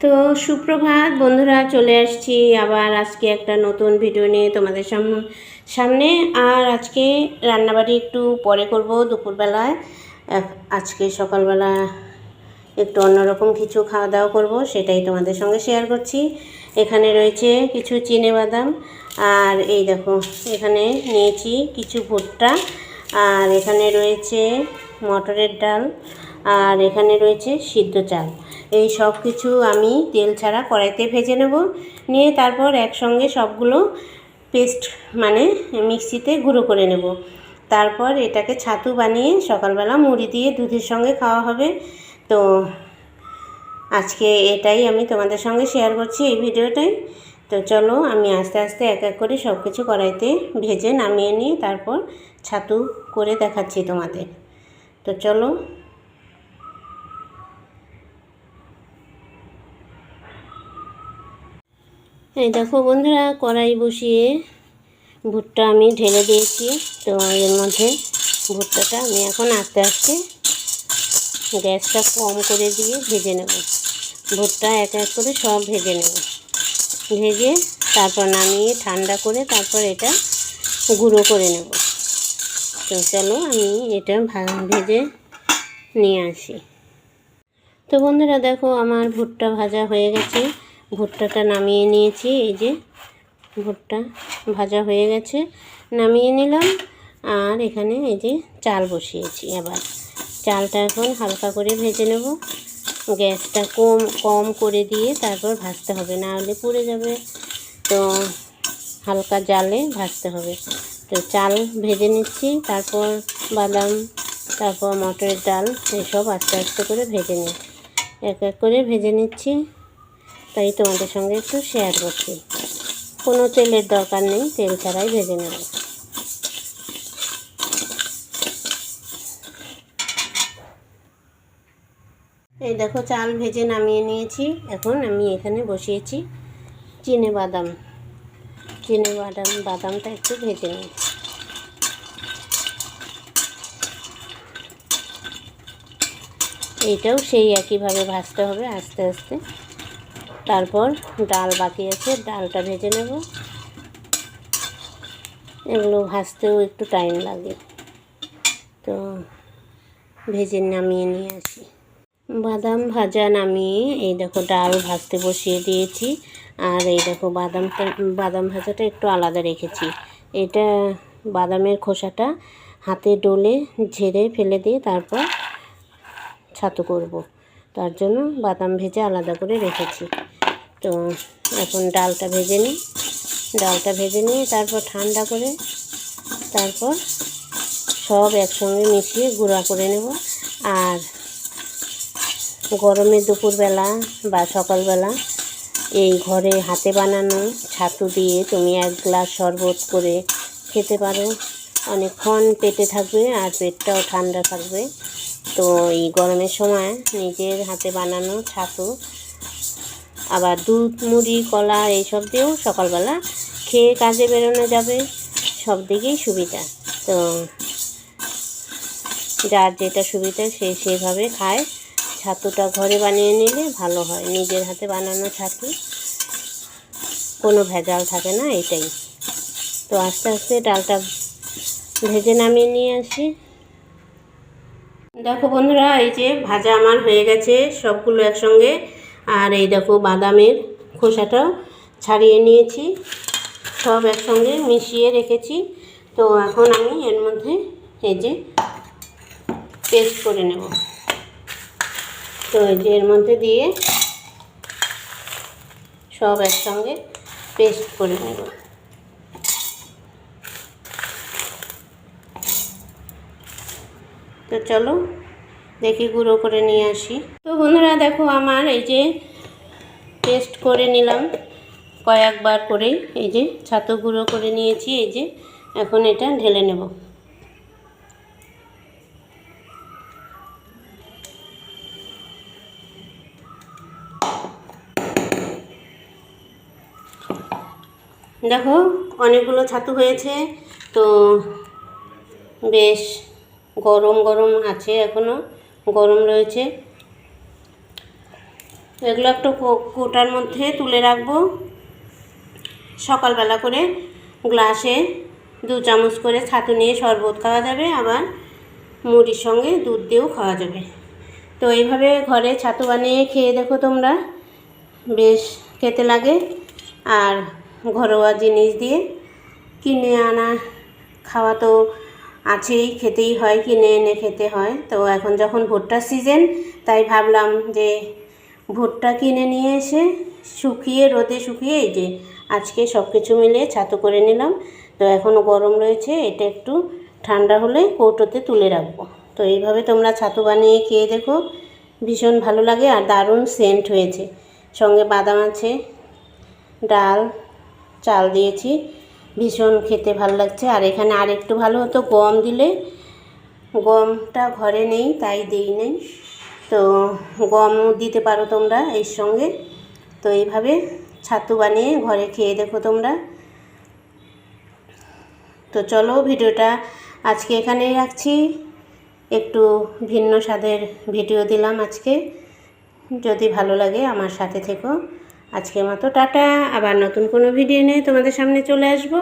তো সুপ্রভাত বন্ধুরা, চলে আসছি আবার আজকে একটা নতুন ভিডিও নিয়ে তোমাদের সামনে। আর আজকে রান্নাবাড়ি একটু পরে করব, দুপুরবেলায়। আজকে সকালবেলা একটু অন্যরকম কিছু খাওয়া দাওয়া করব, সেটাই তোমাদের সঙ্গে শেয়ার করছি। এখানে রয়েছে কিছু চিনেবাদাম, আর এই দেখো এখানে নিয়েছি কিছু ভুট্টা, আর এখানে রয়েছে মটরের ডাল, আর এখানে রয়েছে সিদ্ধ চাল। এই সব কিছু আমি তেল ছাড়া কড়াইতে ভেজে নেব, নিয়ে তারপর একসঙ্গে সবগুলো পেস্ট মানে মিক্সিতে গুঁড়ো করে নেব। তারপর এটাকে ছাতু বানিয়ে সকালবেলা মুড়ি দিয়ে দুধের সঙ্গে খাওয়া হবে। তো আজকে এটাই আমি তোমাদের সঙ্গে শেয়ার করছি এই ভিডিওটাই। তো চলো আমি আস্তে আস্তে এক এক করে সব কিছু কড়াইতে ভেজে নামিয়ে নিয়ে তারপর ছাতু করে দেখাচ্ছি তোমাদের। তো চলো। এই দেখো বন্ধুরা, কড়াই বসিয়ে ভুট্টা আমি ঢেলে দিয়েছি। তো এর মধ্যে ভুট্টাটা আমি এখন আস্তে আস্তে গ্যাসটা কম করে দিয়ে ভেজে নেব। ভুট্টা এক এক করে সব ভেজে নেব, ভেজে তারপর নামিয়ে ঠান্ডা করে তারপর এটা গুঁড়ো করে নেব। তো চলো আমি এটা ভেজে নিয়ে আসি। তো বন্ধুরা দেখো, আমার ভুট্টা ভাজা হয়ে গেছে, ভুট্টাটা নামিয়ে নিয়েছি। এই যে ভুট্টা ভাজা হয়ে গেছে, নামিয়ে নিলাম। আর এখানে এই যে চাল বসিয়েছি। এবার চালটা এখন হালকা করে ভেজে নেব। গ্যাসটা কম করে দিয়ে তারপর ভাজতে হবে, না হলে পুড়ে যাবে। তো হালকা জালে ভাজতে হবে। তো চাল ভেজে নিচ্ছি, তারপর বাদাম, তারপর মটরের ডাল, এসব আস্তে আস্তে করে ভেজে নিই, এক এক করে ভেজে নিচ্ছি। তাই তোমাদের সঙ্গে একটু শেয়ার করছি। কোনো তেলের দরকার নেই, তেল ছাড়াই ভেজে নেব। এই দেখো চাল ভেজে নামিয়ে নিয়েছি। এখন আমি এখানে বসিয়েছি বাদামটা একটু ভেজে নিই। এইটাও সেই একইভাবে ভাজতে হবে আস্তে আস্তে। তারপর ডাল বাকি আছে, ডালটা ভেজে নেব। এগুলো ভাজতেও একটু টাইম লাগে, তো ভেজে নামিয়ে নিয়ে আসি। বাদাম ভাজা নামিয়ে এই দেখো ডাল ভাজতে বসিয়ে দিয়েছি। আর এই দেখো বাদাম ভাজাটা একটু আলাদা রেখেছি। এটা বাদামের খোসাটা হাতে ডলে ঝেড়ে ফেলে দিয়ে তারপর ছাতু করব, তার জন্য বাদাম ভেজে আলাদা করে রেখেছি। তো এখন ডালটা ভেজে নিয়ে তারপর ঠান্ডা করে তারপর সব একসঙ্গে মিশিয়ে গুঁড়া করে নেব। আর গরমে দুপুরবেলা বা সকালবেলা এই ঘরে হাতে বানানো ছাতু দিয়ে তুমি এক গ্লাস শরবত করে খেতে পারো। অনেকক্ষণ পেটে থাকবে আর পেটটাও ঠান্ডা থাকবে। তো এই গরমের সময় নিজের হাতে বানানো ছাতু, আবার দুধ, মুড়ি, কলা এইসব দিয়েও সকালবেলা খেয়ে কাজে বেরোনো যাবে, সব দিকেই সুবিধা। তো যার যেটা সুবিধা সে সেভাবে খায়। ছাতুটা ঘরে বানিয়ে নিলে ভালো হয়, নিজের হাতে বানানো ছাতু, কোনো ভেজাল থাকে না, এটাই। তো আস্তে আস্তে ডালটা ভেজে নামিয়ে নিয়ে আসি। দেখো বন্ধুরা, এই যে ভাজা আমার হয়ে গেছে সবগুলো একসঙ্গে। আর এই দেখো বাদামের খোসাটাও ছাড়িয়ে নিয়েছি, সব একসঙ্গে মিশিয়ে রেখেছি। তো এখন আমি এর মধ্যে এই যে পেস্ট করে নেব। তো এই যে এর মধ্যে দিয়ে সব একসঙ্গে পেস্ট করে নেব। তো চলো দেখি গুঁড়ো করে নিয়ে আসি। তো বন্ধুরা দেখো, আমার এই যে পেস্ট করে নিলাম কয়েকবার করে, এই যে ছাতু গুঁড়ো করে নিয়েছি। এই যে এখন এটা ঢেলে নেব। দেখো অনেকগুলো ছাতু হয়েছে। তো বেশ গরম গরম আছে, এখনও গরম রয়েছে। এগুলো একটু কোটার মধ্যে তুলে রাখবো। সকালবেলা করে গ্লাসে 2 চামচ করে ছাতু নিয়ে শরবত খাওয়া যাবে, আবার মুড়ির সঙ্গে দুধ দিয়েও খাওয়া যাবে। তো এইভাবে ঘরে ছাতু বানিয়ে খেয়ে দেখো তোমরা, বেশ খেতে লাগে। আর ঘরোয়া জিনিস দিয়ে, কিনে আনা খাওয়া তো আছেই, খেতেই হয়, কিনে এনে খেতে হয়। তো এখন যখন ভুট্টার সিজন, তাই ভাবলাম যে ভুট্টা কিনে নিয়ে এসে শুকিয়ে, রোদে শুকিয়ে, এই যে আজকে সব কিছু মিলিয়ে ছাতু করে নিলাম। তো এখনও গরম রয়েছে, এটা একটু ঠান্ডা হলে কৌটোতে তুলে রাখবো। তো এইভাবে তোমরা ছাতু বানিয়ে খেয়ে দেখো, ভীষণ ভালো লাগে আর দারুণ সেন্ট হয়েছে। সঙ্গে বাদাম আছে, ডাল, চাল দিয়েছি, ভীষণ খেতে ভালো লাগছে। আর এখানে আর একটু ভালো হতো গম দিলে, গমটা ঘরে নেই তাই দিই নেই। তো গম দিতে পারো তোমরা এর সঙ্গে। তো এইভাবে ছাতু বানিয়ে ঘরে খেয়ে দেখো তোমরা। তো চলো, ভিডিওটা আজকে এখানেই রাখছি। একটু ভিন্ন স্বাদের ভিডিও দিলাম আজকে। যদি ভালো লাগে আমার সাথে থেকো। আজকের মতো টাটা, আবার নতুন কোনো ভিডিও নিয়ে তোমাদের সামনে চলে আসবো।